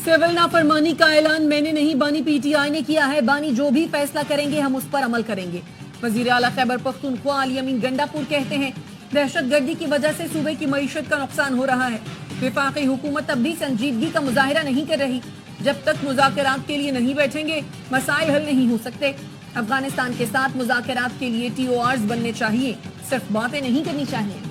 Civil नाफरमानी का ऐलान मैंने नहीं बानी पीटीआई ने किया है। बानी जो भी फैसला करेंगे हम उस पर अमल करेंगे। वजीर आला खैबर पख्तूनख्वा अली अमीन गंडापुर कहते हैं दहशतगर्दी की वजह से सूबे की मईशत का नुकसान हो रहा है। वफाकी हुकूमत अब भी संजीदगी का मुजाहिरा नहीं कर रही। जब तक मुज़ाकरात के लिए नहीं बैठेंगे मसाइल हल नहीं हो सकते। अफगानिस्तान के साथ मुज़ाकरात के लिए TORs बनने चाहिए, सिर्फ बातें नहीं करनी चाहिए।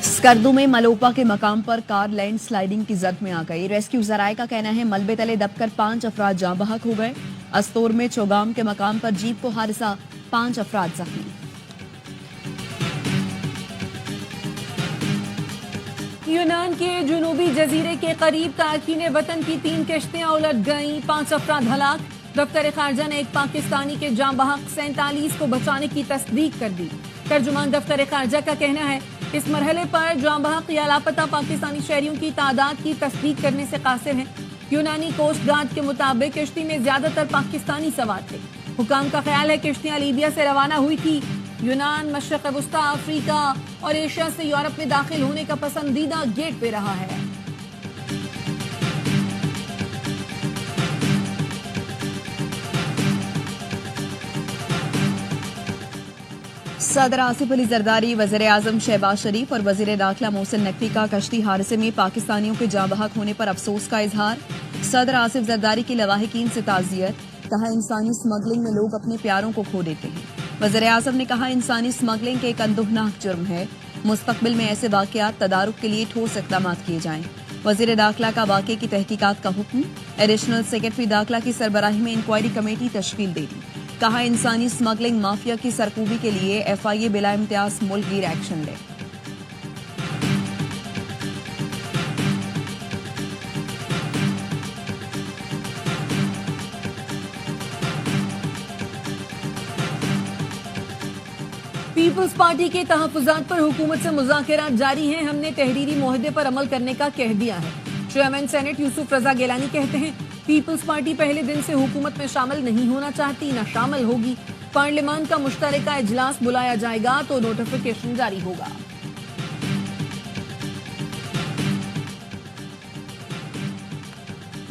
स्कर्दू में मलोपा के मकाम पर कार लैंड स्लाइडिंग की जद में आ गई। रेस्क्यू जराये का कहना है मलबे तले दबकर 5 अफराद जाँ बहक हो गए। अस्तोर में चौगाम के मकाम पर जीप को हादसा, 5 अफराद जख्मी। यूनान के जुनूबी जजीरे के करीब तारकीन वतन की 3 किश्तियां उलट गईं, 5 अफराद हलाक। दफ्तर खारजा ने एक पाकिस्तानी के जाँ बहक 47 को बचाने की तस्दीक कर दी। तर्जुमान दफ्तर खारजा का कहना है इस मरहले पर जाँ बहक या लापता पाकिस्तानी शहरियों की तादाद की तस्दीक करने से कासिर हैं। यूनानी कोस्ट गार्ड के मुताबिक किश्ती में ज्यादातर पाकिस्तानी सवार थे। हुकाम का ख्याल है किश्तियां लीबिया से रवाना हुई थी। यूनान मशरक वस्ता, अफ्रीका और एशिया से यूरोप में दाखिल होने का पसंदीदा गेट पे रहा है। सदर आसिफ अली जरदारी, वज़ीर आज़म शहबाज शरीफ और वज़ीर दाखिला मोहसिन नकवी का कश्ती हादसे में पाकिस्तानियों के जाँ बहक होने पर अफसोस का इजहार। सदर आसिफ जरदारी की लवाहिकीन से ताज़ियत, कहा इंसानी स्मगलिंग में लोग अपने प्यारों को खो देते हैं। वज़ीर आज़म ने कहा इंसानी स्मगलिंग एक अंदोहनाक जुर्म है। मुस्तक़बिल में ऐसे वाक़यात तदारुक के लिए ठोस इक़दाम किए जाएं। वज़ीर दाखिला का वाक़े की तहकीकात का हुक्म। एडिशनल सेक्रेटरी दाखिला की सरबराही में इंक्वायरी कमेटी तश्कील दे दी। कहा इंसानी स्मगलिंग माफिया की सरकूबी के लिए FIA बिला इम्तियाज मुल्कगीर एक्शन ले। पीपल्स पार्टी के तहफ़्फ़ुज़ात पर हुकूमत से मुज़ाकरात जारी हैं। हमने तहरीरी मुआहदे पर अमल करने का कह दिया है। चेयरमैन सेनेट यूसुफ रजा गिलानी कहते हैं पीपल्स पार्टी पहले दिन से हुकूमत में शामिल नहीं होना चाहती, न शामिल होगी। पार्लियामान का मुश्तरका इजलास बुलाया जाएगा तो नोटिफिकेशन जारी होगा।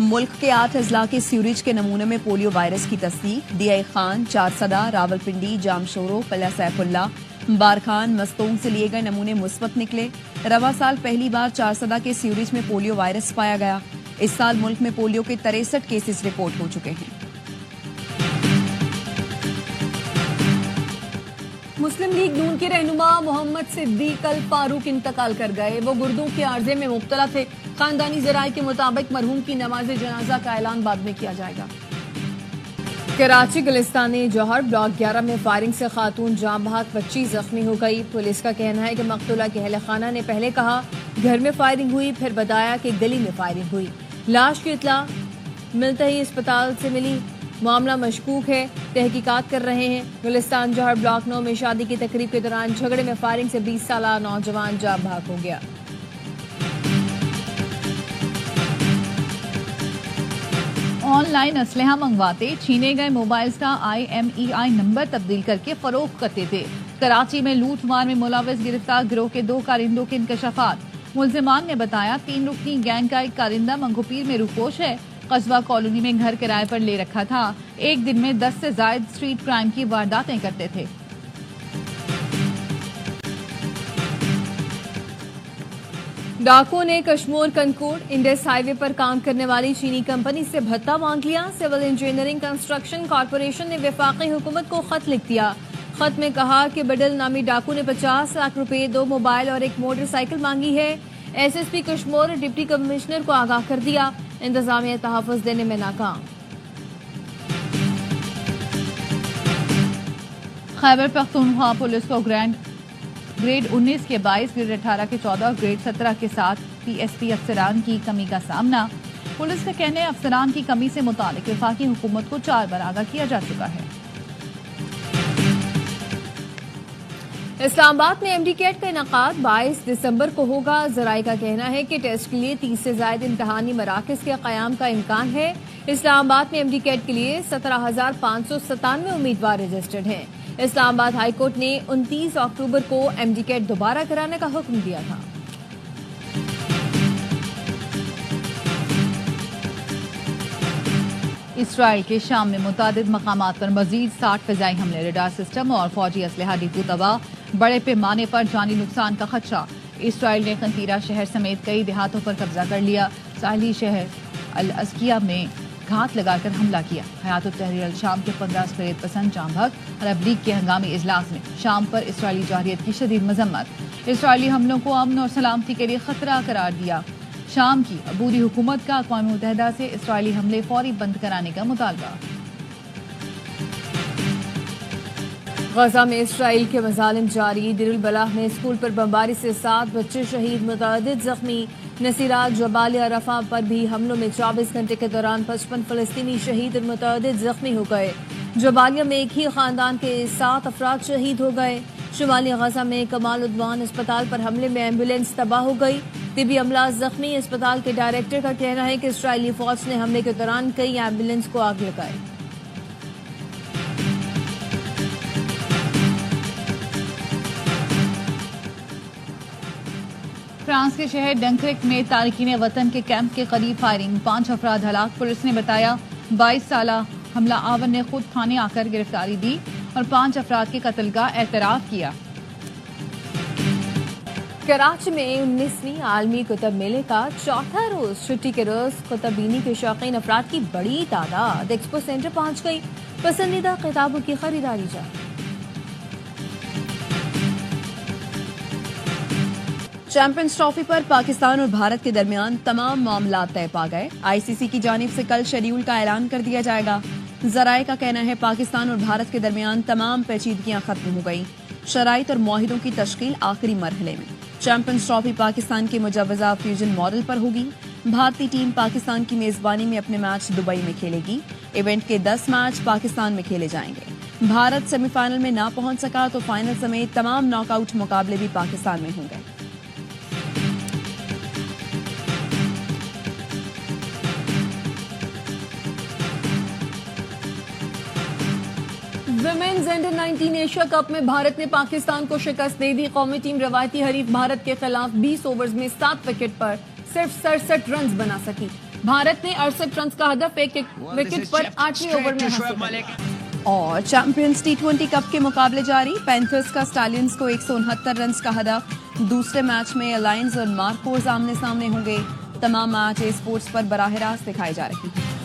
मुल्क के 8 अजला के सीवरेज के नमूने में पोलियो वायरस की तस्दीक। DI खान, चारसदा, रावलपिंडी, जामशोरो, पल्ला सैफुल्ला, बारखान, मस्तोंग से लिए गए नमूने मुस्बत निकले। रवा साल पहली बार चारसदा के सीवरेज में पोलियो वायरस पाया गया। इस साल मुल्क में पोलियो के 63 केसेस रिपोर्ट हो चुके हैं। मुस्लिम लीग नून के रहनुमा मोहम्मद सिद्दीक अल फारूक इंतकाल कर गए। वो गुर्दों के आर्जे में मुब्तला थे। खानदानी जराये के मुताबिक मरहूम की नमाज जनाजा का ऐलान बाद में किया जाएगा। कराची गुलिस्तानी जौहर ब्लॉक 11 में फायरिंग से खातून जाँ बहक 25 जख्मी हो गई। पुलिस का कहना है कि मकतूला के अहले खाना ने पहले कहा घर में फायरिंग हुई, फिर बताया कि गली में फायरिंग हुई। लाश की इत्तला मिलते ही अस्पताल से मिली। मामला मशकूक है, तहकीकात कर रहे हैं। गुलिस्तान जौहर ब्लॉक 9 में शादी की तकरीब के दौरान झगड़े में फायरिंग से 20 साल नौजवान जाँ बहक हो गया। ऑनलाइन असलहा मंगवाते, छीने गए मोबाइल्स का IMEI नंबर तब्दील करके फरोख्त करते थे। कराची में लूटमार में मुलविस गिरफ्तार गिरोह के 2 कारिंदों के इंकशाफात। मुल्जिमान ने बताया 3 रुकनी गैंग का एक कारिंदा मंगोपीर में रुपोश है। कस्बा कॉलोनी में घर किराए पर ले रखा था। एक दिन में 10 से ज्यादा स्ट्रीट क्राइम की वारदातें करते थे। डाकुओं ने कश्मोर कनकोट इंडस हाईवे पर काम करने वाली चीनी कंपनी से भत्ता मांग लिया। सिविल इंजीनियरिंग कंस्ट्रक्शन कॉरपोरेशन ने वफाकी हुकूमत को खत लिख दिया। खत में कहा कि बडल नामी डाकू ने 50 लाख रुपए, 2 मोबाइल और 1 मोटरसाइकिल मांगी है। SSP कश्मोर डिप्टी कमिश्नर को आगाह कर दिया। इंतजामिया तहफ़्फ़ुज़ देने में नाकाम। खैबर पख्तूनख्वा पुलिस को ग्रेड 19 के 22, ग्रेड 18 के 14 और ग्रेड 17 के 7 PSP अफसरान की कमी का सामना। पुलिस के कहने अफसरान की कमी से मुतालिक वफाकी हुकूमत को 4 बार आगाह किया जा चुका है। इस्लामाबाद में MD-CAT का इनकाद 22 दिसंबर को होगा। जराये का कहना है कि टेस्ट के लिए 30 से ज्यादा इम्तहानी मराकज के क़याम का इम्कान है। इस्लामाबाद में MD-CAT के लिए 17,597 उम्मीदवार रजिस्टर्ड हैं। اسلام آباد ہائی کورٹ نے 29 اکتوبر کو MD کیٹ دوبارہ کرانے کا حکم دیا تھا۔ اسرائیل کے شام میں متعدد مقامات پر مزید 60 فضائی حملے، ریڈار سسٹم اور فوجی اسلحہ ڈپو تباہ، بڑے پیمانے پر جانی نقصان کا خدشہ۔ اسرائیل نے قنطیرہ شہر سمیت کئی دیہاتوں پر قبضہ کر لیا، ساحلی شہر الازکیہ میں گھات لگا کر حملہ کیا۔ حیات التحریر الشام کے 15 فرید پسند جام بحق، عرب لیگ کے ہنگامی اجلاس میں شام پر اسرائیلی جارحیت کی شدید مذمت، اسرائیلی حملوں کو امن اور سلامتی کے لیے خطرہ قرار دیا۔ شام کی عبوری حکومت کا اقوام متحدہ سے اسرائیلی حملے فوری بند کرانے کا مطالبہ۔ غزہ میں اسرائیل کے مظالم جاری، دیر البلاح میں اسکول پر بمباری سے 7 بچے شہید، متعدد زخمی۔ نصیرات، جبالیہ، رفح پر بھی حملوں میں 24 گھنٹے کے دوران 55 فلسطینی شہید اور متعدد زخمی ہو گئے۔ جبالیہ میں ایک ہی خاندان کے 7 افراد شہید ہو گئے۔ شمالی غزہ میں کمال عدوان اسپتال پر حملے میں ایمبولینس تباہ ہو گئی، طبی عملہ زخمی۔ اسپتال کے ڈائریکٹر کا کہنا ہے کہ اسرائیلی فوج نے حملے کے دوران کئی ایمبولینس کو آگ لگائی۔ فرانس کے شہر ڈنکرک میں تارکین وطن کے کیمپ کے قریب فائرنگ، 5 افراد ہلاک۔ پولیس نے بتایا 22 سالہ حملہ آور نے خود تھانے آ کر گرفتاری دی اور 5 افراد کے قتل کا اعتراف کیا۔ کراچی میں 19ویں عالمی کتب میلے کا چوتھا روز چھٹی کے روز کتب بینی کے شوقین افراد کی بڑی تعداد ایکسپو سینٹر پہنچ گئی، پسندیدہ کتابوں کی خریداری جاری۔ چیمپئنز ٹرافی پر پاکستان اور بھارت کے درمیان تمام معاملات طے پا گئے۔ ICC کی جانب سے کل شیڈیول کا اعلان کر دیا جائے گا۔ ذرائع کا کہنا ہے پاکستان اور بھارت کے درمیان تمام پیچیدگیاں ختم ہو گئیں، شرائط اور معاہدوں کی تشکیل آخری مرحلے میں۔ چیمپئنز ٹرافی پاکستان کے مجوزہ فیوژن ماڈل پر ہوگی۔ بھارتی ٹیم پاکستان کی میزبانی میں اپنے میچ دبئی میں کھیلے گی۔ ایونٹ کے 10 میچ پاکستان میں کھیلے جائیں گے۔ بھارت سیمی فائنل میں نہ پہنچ سکا تو فائنل سمیت تمام ناک آؤٹ مقابلے بھی پاکستان میں ہوں گے۔ ویمنز انڈر 19 ایشیا کپ میں بھارت نے پاکستان کو شکست دے دی۔ قومی ٹیم روایتی حریف بھارت کے خلاف 20 اوورز میں 7 وکٹ پر صرف 67 رنز بنا سکی۔ بھارت نے 68 رنز کا ہدف ایک وکٹ پر 8ویں اوور میں حاصل کیا۔ اور چیمپئنز T20 کپ کے مقابلے جاری، پینتھرز کا اسٹالینز کو 169 رنز کا ہدف۔ دوسرے میچ میں الائنز اور مارکوز آمنے سامنے ہوں گے۔ تمام میچ اسپورٹس پر براہ راست دکھائے جا رہے ہیں۔